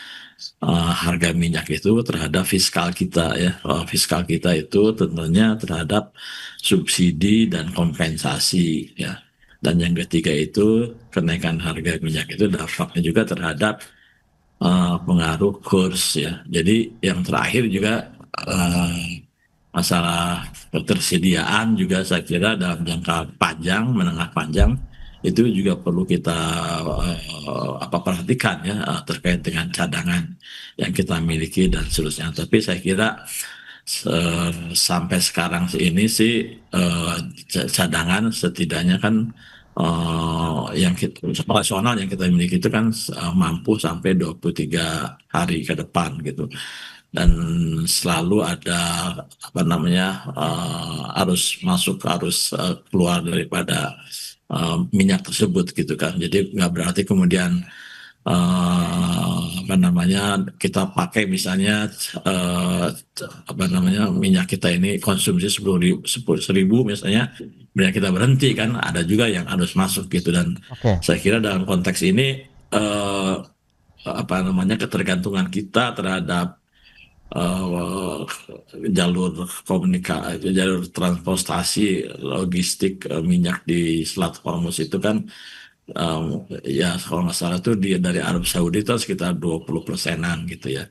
harga minyak itu terhadap fiskal kita ya. Fiskal kita itu tentunya terhadap subsidi dan kompensasi ya. Dan yang ketiga itu kenaikan harga minyak itu dampaknya juga terhadap pengaruh kurs ya. Jadi yang terakhir juga masalah ketersediaan juga saya kira dalam jangka panjang, menengah panjang itu juga perlu kita perhatikan ya, terkait dengan cadangan yang kita miliki dan seterusnya. Tapi saya kira sampai sekarang ini sih cadangan setidaknya kan yang operasional yang kita miliki itu kan mampu sampai 23 hari ke depan gitu. Dan selalu ada arus masuk, arus keluar daripada minyak tersebut gitu kan. Jadi nggak berarti kemudian kita pakai misalnya minyak kita ini konsumsi 10.000 misalnya, kemudian kita berhenti kan, ada juga yang harus masuk gitu. Dan saya kira dalam konteks ini ketergantungan kita terhadap jalur komunikasi, jalur transportasi logistik minyak di Selat Hormuz itu kan ya kalau nggak salah tuh dari Arab Saudi itu sekitar 20%-an gitu ya.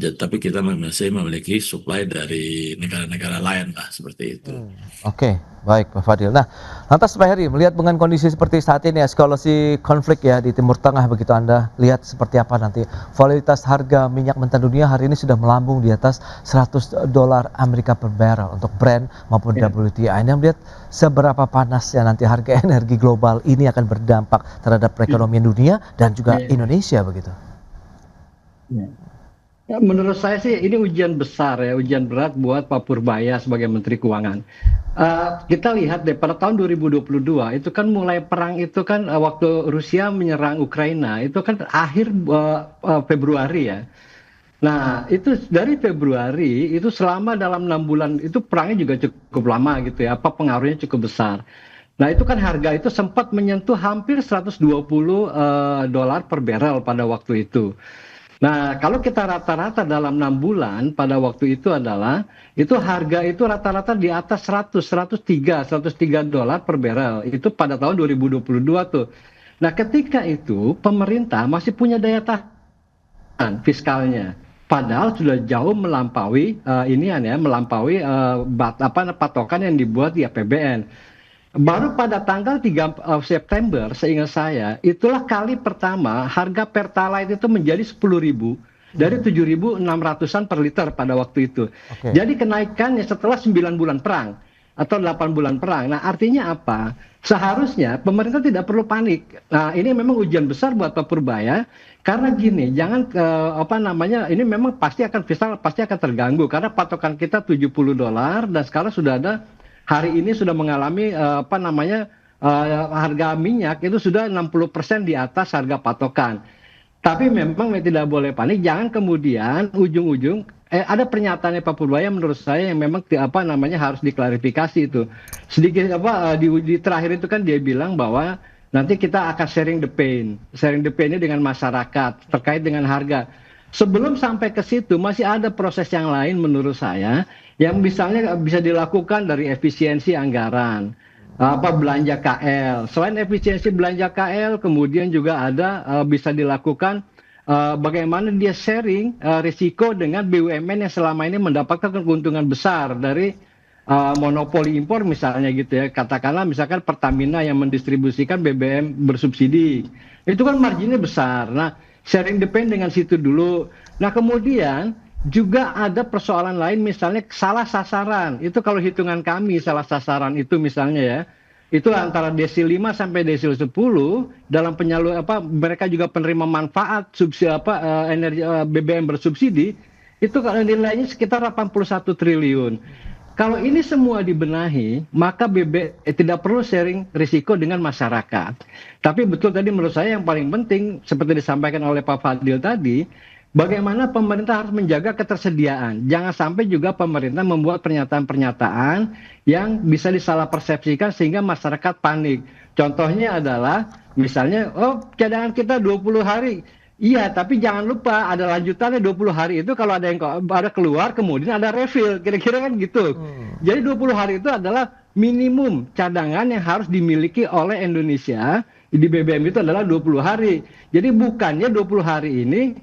Tapi kita masih memiliki supply dari negara-negara lain lah seperti itu. Oke, baik Pak Fadil. Nah, lantas Pak Heri melihat dengan kondisi seperti saat ini, eskalasi konflik ya di Timur Tengah, begitu Anda lihat seperti apa nanti volatilitas harga minyak mentah dunia hari ini sudah melambung di atas $100 Amerika per barrel untuk Brent maupun WTI. Anda melihat seberapa panasnya nanti harga energi global ini akan berdampak terhadap perekonomian dunia dan juga Indonesia begitu? Ya, menurut saya sih ini ujian besar ya, ujian berat buat Pak Purbaya sebagai Menteri Keuangan. Kita lihat deh pada tahun 2022 itu kan mulai perang itu kan waktu Rusia menyerang Ukraina itu kan akhir Februari ya. Nah itu dari Februari itu selama dalam 6 bulan itu perangnya juga cukup lama gitu ya, pengaruhnya cukup besar. Nah itu kan harga itu sempat menyentuh hampir $120 per barrel pada waktu itu. Nah, kalau kita rata-rata dalam 6 bulan pada waktu itu adalah, itu harga itu rata-rata di atas $103 per barrel. Itu pada tahun 2022 tuh. Nah, ketika itu pemerintah masih punya daya tahan fiskalnya. Padahal sudah jauh melampaui patokan yang dibuat di APBN. Baru pada tanggal 3 September, seingat saya, itulah kali pertama harga Pertalite itu menjadi 10.000 dari 7.600-an per liter pada waktu itu. Jadi kenaikannya setelah 9 bulan perang atau 8 bulan perang. Nah, artinya apa? Seharusnya pemerintah tidak perlu panik. Nah, ini memang ujian besar buat Pak Purbaya karena gini, jangan ini memang pasti akan terganggu karena patokan kita $70 dan sekarang sudah ada hari ini sudah mengalami harga minyak itu sudah 60% di atas harga patokan. Tapi memang tidak boleh panik, jangan kemudian ujung-ujung ada pernyataannya Pak Purbaya menurut saya yang memang harus diklarifikasi itu. Sedikit di terakhir itu kan dia bilang bahwa nanti kita akan sharing the pain-nya dengan masyarakat terkait dengan harga. Sebelum sampai ke situ masih ada proses yang lain menurut saya yang misalnya bisa dilakukan dari efisiensi anggaran, belanja KL. Selain efisiensi belanja KL, kemudian juga ada bisa dilakukan bagaimana dia sharing risiko dengan BUMN yang selama ini mendapatkan keuntungan besar dari monopoli impor misalnya gitu ya. Katakanlah misalkan Pertamina yang mendistribusikan BBM bersubsidi. Itu kan marginnya besar. Nah, sharing the pain dengan situ dulu. Nah, kemudian juga ada persoalan lain misalnya salah sasaran. Itu kalau hitungan kami salah sasaran itu misalnya ya. Itu antara desil 5 sampai desil 10 dalam penyalur mereka juga penerima manfaat subsidi energi BBM bersubsidi itu nilainya sekitar 81 triliun. Kalau ini semua dibenahi, maka tidak perlu sharing risiko dengan masyarakat. Tapi betul tadi menurut saya yang paling penting seperti disampaikan oleh Pak Fadil tadi, bagaimana pemerintah harus menjaga ketersediaan. Jangan sampai juga pemerintah membuat pernyataan-pernyataan yang bisa disalah persepsikan sehingga masyarakat panik. Contohnya adalah misalnya, cadangan kita 20 hari. Iya, tapi jangan lupa ada lanjutannya 20 hari itu kalau ada keluar kemudian ada refill. Kira-kira kan gitu. Jadi 20 hari itu adalah minimum cadangan yang harus dimiliki oleh Indonesia di BBM itu adalah 20 hari. Jadi bukannya 20 hari ini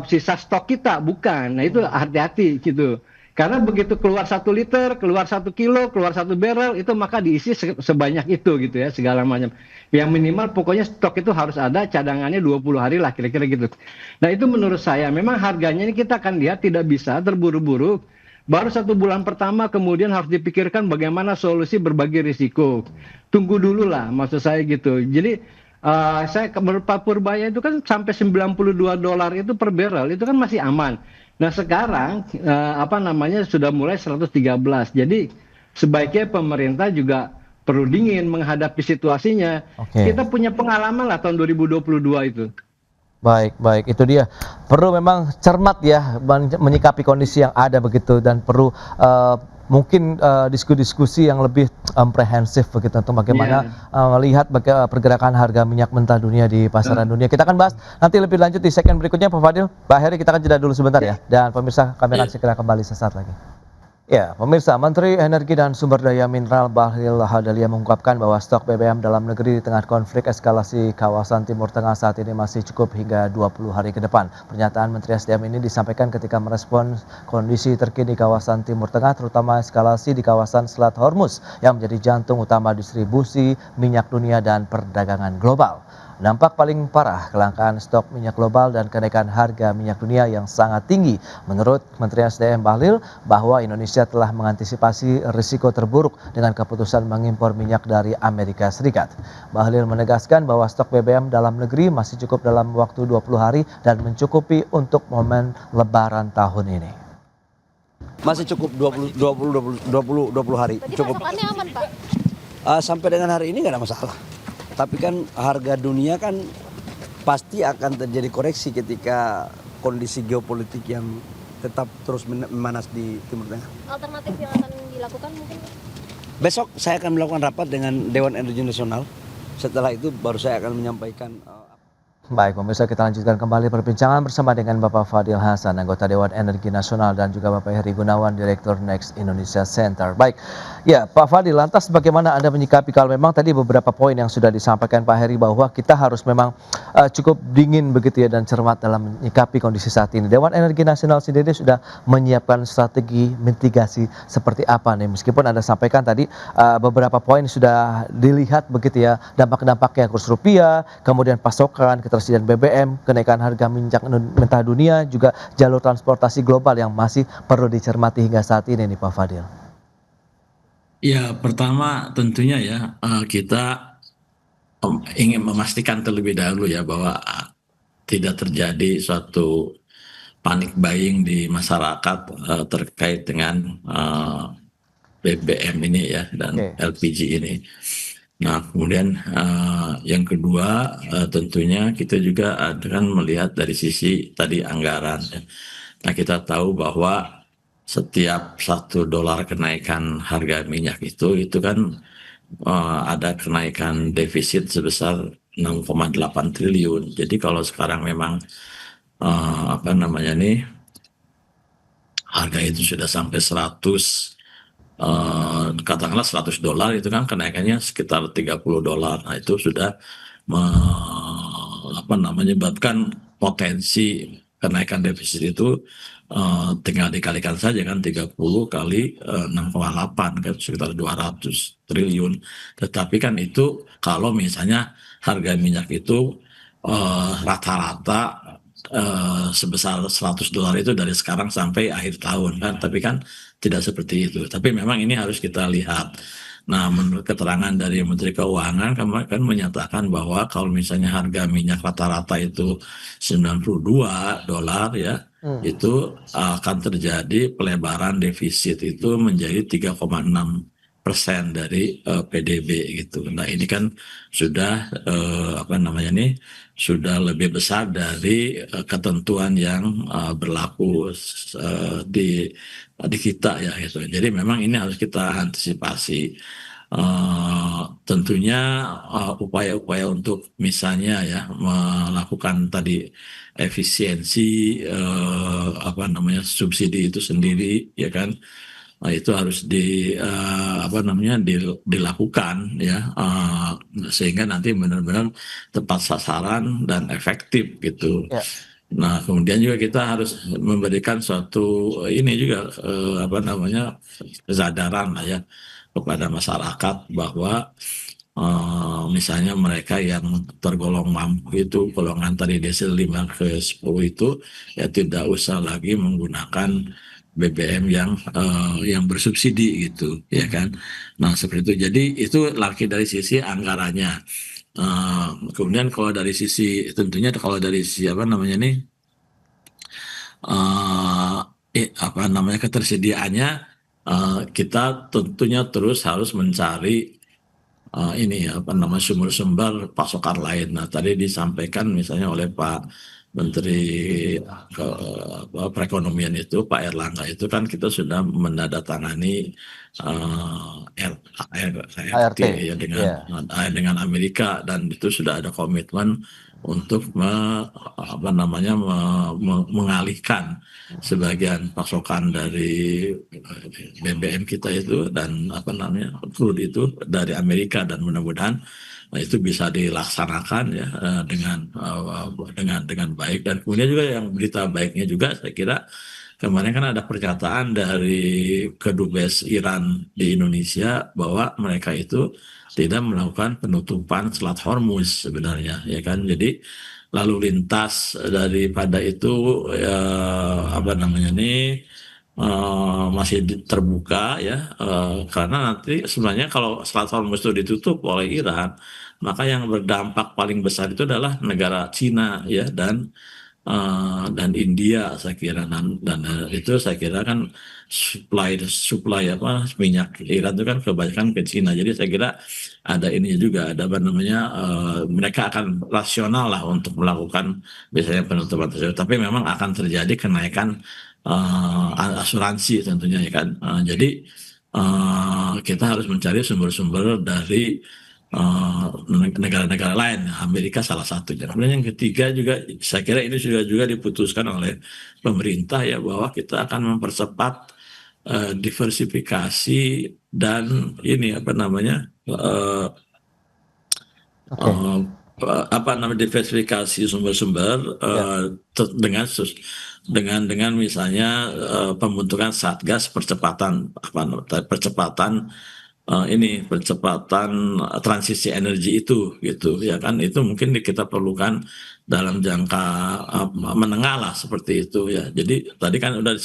sisa stok kita, bukan. Nah itu hati-hati gitu. Karena begitu keluar 1 liter, keluar 1 kilo, keluar 1 barrel, itu maka diisi sebanyak itu gitu ya, segala macam. Yang minimal pokoknya stok itu harus ada, cadangannya 20 hari lah kira-kira gitu. Nah itu menurut saya, memang harganya ini kita akan lihat tidak bisa terburu-buru. Baru 1 bulan pertama kemudian harus dipikirkan bagaimana solusi berbagi risiko. Tunggu dulu lah maksud saya gitu. Jadi saya menurut Pak Purbaya itu kan sampai $92 itu per barrel, itu kan masih aman. Nah sekarang sudah mulai 113. Jadi sebaiknya pemerintah juga perlu dingin menghadapi situasinya. Kita punya pengalaman lah tahun 2022 itu. Baik, itu dia. Perlu memang cermat ya menyikapi kondisi yang ada begitu dan perlu mungkin diskusi yang lebih komprehensif begitu untuk bagaimana melihat pergerakan harga minyak mentah dunia di pasaran dunia. Kita akan bahas nanti lebih lanjut di segmen berikutnya Pak Fadil. Pak Heri, kita akan jeda dulu sebentar ya. Dan pemirsa, kami akan segera kembali sesaat lagi. Ya, pemirsa, Menteri Energi dan Sumber Daya Mineral Bahlil Lahadalia mengungkapkan bahwa stok BBM dalam negeri di tengah konflik eskalasi kawasan Timur Tengah saat ini masih cukup hingga 20 hari ke depan. Pernyataan Menteri SDM ini disampaikan ketika merespons kondisi terkini kawasan Timur Tengah, terutama eskalasi di kawasan Selat Hormuz yang menjadi jantung utama distribusi minyak dunia dan perdagangan global. Nampak paling parah kelangkaan stok minyak global dan kenaikan harga minyak dunia yang sangat tinggi. Menurut Menteri SDM Bahlil, bahwa Indonesia telah mengantisipasi risiko terburuk dengan keputusan mengimpor minyak dari Amerika Serikat. Bahlil menegaskan bahwa stok BBM dalam negeri masih cukup dalam waktu 20 hari dan mencukupi untuk momen Lebaran tahun ini. Masih cukup 20 hari. Cukup. Pasokannya aman, Pak? Sampai dengan hari ini nggak ada masalah. Tapi kan harga dunia kan pasti akan terjadi koreksi ketika kondisi geopolitik yang tetap terus memanas di Timur Tengah. Alternatif yang akan dilakukan mungkin? Besok saya akan melakukan rapat dengan Dewan Energi Nasional. Setelah itu baru saya akan menyampaikan. Baik, pemirsa, kita lanjutkan kembali perbincangan bersama dengan Bapak Fadil Hasan, anggota Dewan Energi Nasional, dan juga Bapak Heri Gunawan, Direktur Next Indonesia Center. Baik, ya Pak Fadil, lantas bagaimana Anda menyikapi kalau memang tadi beberapa poin yang sudah disampaikan Pak Heri bahwa kita harus memang cukup dingin begitu ya dan cermat dalam menyikapi kondisi saat ini. Dewan Energi Nasional sendiri sudah menyiapkan strategi mitigasi seperti apa nih? Meskipun Anda sampaikan tadi beberapa poin sudah dilihat begitu ya, dampak-dampaknya kurs rupiah, kemudian pasokan, ketersediaan BBM, kenaikan harga minyak mentah dunia, juga jalur transportasi global yang masih perlu dicermati hingga saat ini nih Pak Fadil. Ya, pertama tentunya ya kita ingin memastikan terlebih dahulu ya bahwa tidak terjadi suatu panic buying di masyarakat terkait dengan BBM ini ya dan LPG ini. Nah, kemudian yang kedua tentunya kita juga akan melihat dari sisi tadi anggaran. Nah, kita tahu bahwa setiap $1 kenaikan harga minyak itu kan ada kenaikan defisit sebesar 6,8 triliun. Jadi kalau sekarang memang apa namanya nih harga itu sudah sampai 100 katakanlah $100 itu kan kenaikannya sekitar $30. Nah, itu sudah apa namanya menyebabkan potensi kenaikan defisit itu tinggal dikalikan saja kan 30 kali 6,8 kan sekitar 200 triliun. Tetapi kan itu kalau misalnya harga minyak itu rata-rata sebesar $100 itu dari sekarang sampai akhir tahun kan, tapi kan tidak seperti itu. Tapi memang ini harus kita lihat. Nah, menurut keterangan dari Menteri Keuangan kan menyatakan bahwa kalau misalnya harga minyak rata-rata itu $92 ya, itu akan terjadi pelebaran defisit itu menjadi 3,6% dari PDB gitu. Nah, ini kan sudah apa namanya nih sudah lebih besar dari ketentuan yang berlaku di kita ya gitu. Jadi memang ini harus kita antisipasi. Tentunya upaya-upaya untuk misalnya ya melakukan tadi efisiensi apa namanya subsidi itu sendiri ya kan. Nah, itu harus apa namanya dilakukan ya sehingga nanti benar-benar tepat sasaran dan efektif gitu. Ya. Nah, kemudian juga kita harus memberikan suatu ini juga apa namanya kesadaran lah ya kepada masyarakat bahwa misalnya mereka yang tergolong mampu itu golongan tadi desil 5 ke 10 itu ya tidak usah lagi menggunakan BBM yang bersubsidi gitu ya kan. Nah, seperti itu. Jadi itu lagi dari sisi anggarannya. Kemudian kalau dari sisi tentunya kalau dari sisi apa namanya nih apa namanya ketersediaannya kita tentunya terus harus mencari ini apa namanya sumber-sumber pasokan lain. Nah, tadi disampaikan misalnya oleh Pak Menteri Perekonomian itu Pak Erlangga itu kan kita sudah menandatangani ART ya dengan Amerika dan itu sudah ada komitmen untuk apa namanya mengalihkan sebagian pasokan dari BBM kita itu dan apa namanya crude itu dari Amerika dan mudah-mudahan itu bisa dilaksanakan ya dengan baik. Dan kemudian juga yang berita baiknya juga saya kira kemarin kan ada pernyataan dari Kedubes Iran di Indonesia bahwa mereka itu tidak melakukan penutupan Selat Hormuz sebenarnya ya kan. Jadi lalu lintas daripada itu apa namanya nih masih terbuka ya karena nanti sebenarnya kalau Selat Hormuz itu ditutup oleh Iran maka yang berdampak paling besar itu adalah negara Cina ya dan India saya kira dan itu saya kira kan supply apa minyak Iran itu kan kebanyakan ke Cina. Jadi saya kira ada ini juga ada apa namanya mereka akan rasional lah untuk melakukan biasanya penutupan tersebut. Tapi memang akan terjadi kenaikan asuransi tentunya ya kan. Jadi kita harus mencari sumber-sumber dari negara-negara lain, Amerika salah satunya. Kemudian yang ketiga juga, saya kira ini juga diputuskan oleh pemerintah ya bahwa kita akan mempercepat diversifikasi dan ini apa namanya apa namanya diversifikasi sumber-sumber dengan misalnya pembentukan satgas percepatan transisi energi itu gitu ya kan itu mungkin kita perlukan dalam jangka menengah lah seperti itu ya. Jadi tadi kan udah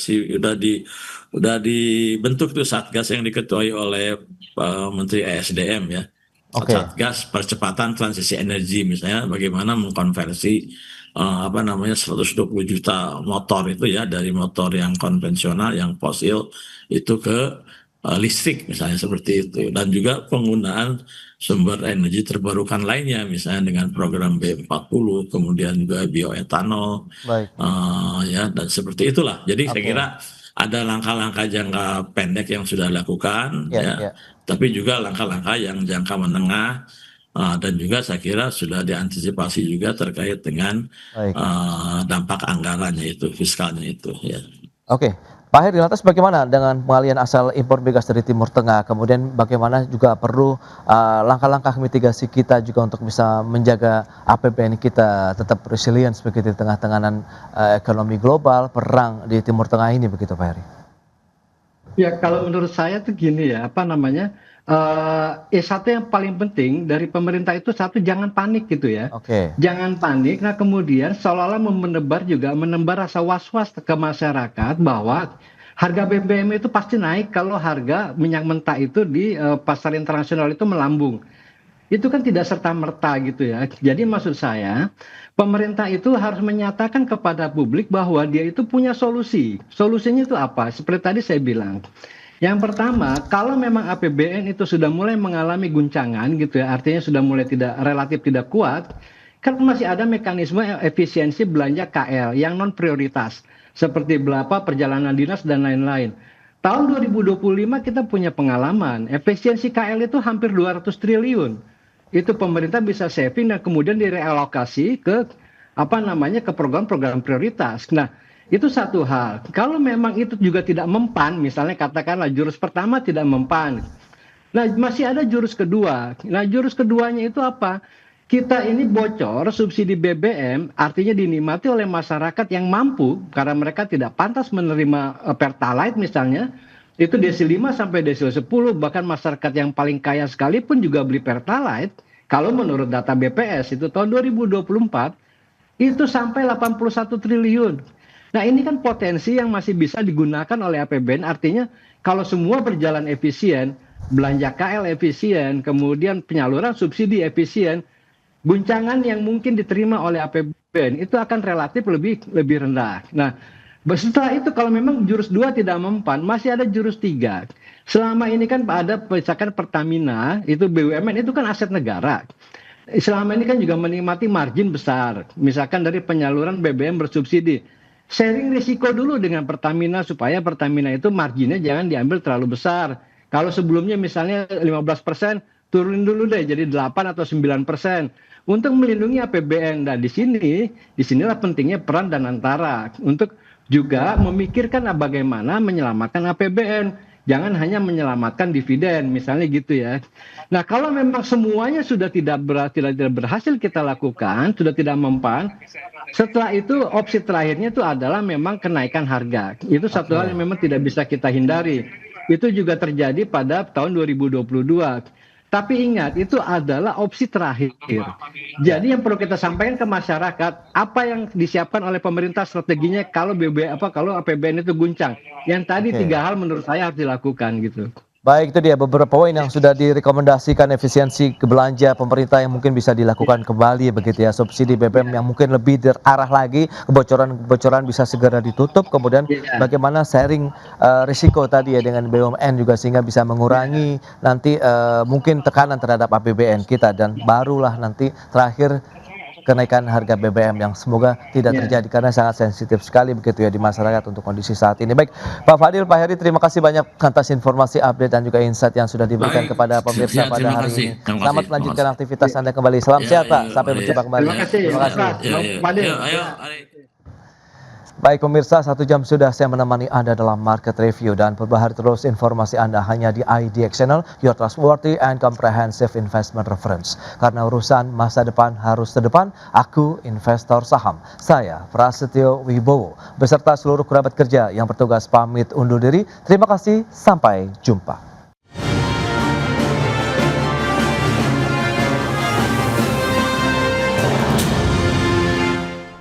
dibentuk tuh satgas yang diketuai oleh Menteri ESDM ya. Satgas percepatan transisi energi misalnya bagaimana mengkonversi apa namanya 120 juta motor itu ya dari motor yang konvensional yang fosil itu ke listrik misalnya seperti itu dan juga penggunaan sumber energi terbarukan lainnya misalnya dengan program B40 kemudian juga bioetanol ya dan seperti itulah. Jadi saya kira ada langkah-langkah jangka pendek yang sudah dilakukan, tapi juga langkah-langkah yang jangka menengah, dan juga saya kira sudah diantisipasi juga terkait dengan dampak anggarannya itu, fiskalnya itu. Ya. Oke, Pak Heri, lantas bagaimana dengan pengalihan asal impor migas dari Timur Tengah? Kemudian bagaimana juga perlu langkah-langkah mitigasi kita juga untuk bisa menjaga APBN kita tetap resilient begitu di tengah-tenganan ekonomi global, perang di Timur Tengah ini begitu, Pak Heri? Ya, kalau menurut saya tuh gini ya, satu yang paling penting dari pemerintah itu satu, jangan panik gitu ya. Jangan panik. Nah kemudian seolah-olah menebar rasa was-was ke masyarakat bahwa harga BBM itu pasti naik kalau harga minyak mentah itu di pasar internasional itu melambung. Itu kan tidak serta-merta gitu ya. Jadi maksud saya, pemerintah itu harus menyatakan kepada publik bahwa dia itu punya solusi. Solusinya itu apa? Seperti tadi saya bilang. Yang pertama, kalau memang APBN itu sudah mulai mengalami guncangan gitu ya, artinya sudah mulai relatif tidak kuat, kan masih ada mekanisme efisiensi belanja KL yang non prioritas, seperti perjalanan dinas dan lain-lain. Tahun 2025 kita punya pengalaman, efisiensi KL itu hampir 200 triliun. Itu pemerintah bisa saving dan kemudian direalokasi ke ke program-program prioritas. Nah, itu satu hal. Kalau memang itu juga tidak mempan, misalnya katakanlah jurus pertama tidak mempan. Nah, masih ada jurus kedua. Nah, jurus keduanya itu apa? Kita ini bocor subsidi BBM, artinya dinikmati oleh masyarakat yang mampu, karena mereka tidak pantas menerima Pertalite misalnya, itu desil 5 sampai desil 10, bahkan masyarakat yang paling kaya sekalipun juga beli Pertalite, kalau menurut data BPS itu tahun 2024, itu sampai 81 triliun. Nah ini kan potensi yang masih bisa digunakan oleh APBN, artinya kalau semua berjalan efisien, belanja KL efisien, kemudian penyaluran subsidi efisien, guncangan yang mungkin diterima oleh APBN itu akan relatif lebih rendah. Nah setelah itu kalau memang jurus 2 tidak mempan, masih ada jurus 3. Selama ini kan ada misalkan Pertamina, itu BUMN itu kan aset negara. Selama ini kan juga menikmati margin besar, misalkan dari penyaluran BBM bersubsidi. Sharing risiko dulu dengan Pertamina supaya Pertamina itu marginnya jangan diambil terlalu besar. Kalau sebelumnya misalnya 15%, turunin dulu deh jadi 8 atau 9% untuk melindungi APBN. Dan disinilah pentingnya peran dan antara untuk juga memikirkan bagaimana menyelamatkan APBN. Jangan hanya menyelamatkan dividen, misalnya gitu ya. Nah, kalau memang semuanya sudah tidak berhasil kita lakukan, sudah tidak mempan, setelah itu opsi terakhirnya itu adalah memang kenaikan harga. Itu satu hal yang memang tidak bisa kita hindari. Itu juga terjadi pada tahun 2022. Tapi ingat, itu adalah opsi terakhir. Jadi yang perlu kita sampaikan ke masyarakat, apa yang disiapkan oleh pemerintah strateginya kalau kalau APBN itu guncang. Yang tadi 3 hal menurut saya harus dilakukan gitu. Baik, itu dia beberapa poin yang sudah direkomendasikan efisiensi belanja pemerintah yang mungkin bisa dilakukan kembali begitu ya. Subsidi BBM yang mungkin lebih terarah lagi, kebocoran bisa segera ditutup, kemudian bagaimana sharing risiko tadi ya dengan BUMN juga sehingga bisa mengurangi nanti mungkin tekanan terhadap APBN kita, dan barulah nanti terakhir kenaikan harga BBM yang semoga tidak terjadi karena sangat sensitif sekali begitu ya di masyarakat untuk kondisi saat ini. Baik, Pak Fadil, Pak Heri, terima kasih banyak atas informasi, update dan juga insight yang sudah diberikan kepada pemirsa pada hari ini. Selamat melanjutkan aktivitas Anda kembali. Salam sehat Pak, sampai berjumpa kembali. Terima kasih. Baik pemirsa, 1 jam sudah saya menemani Anda dalam Market Review, dan perbaharui terus informasi Anda hanya di IDX Channel, your trustworthy and comprehensive investment reference. Karena urusan masa depan harus terdepan, aku investor saham. Saya Prasetyo Wibowo beserta seluruh kerabat kerja yang bertugas pamit undur diri. Terima kasih, sampai jumpa.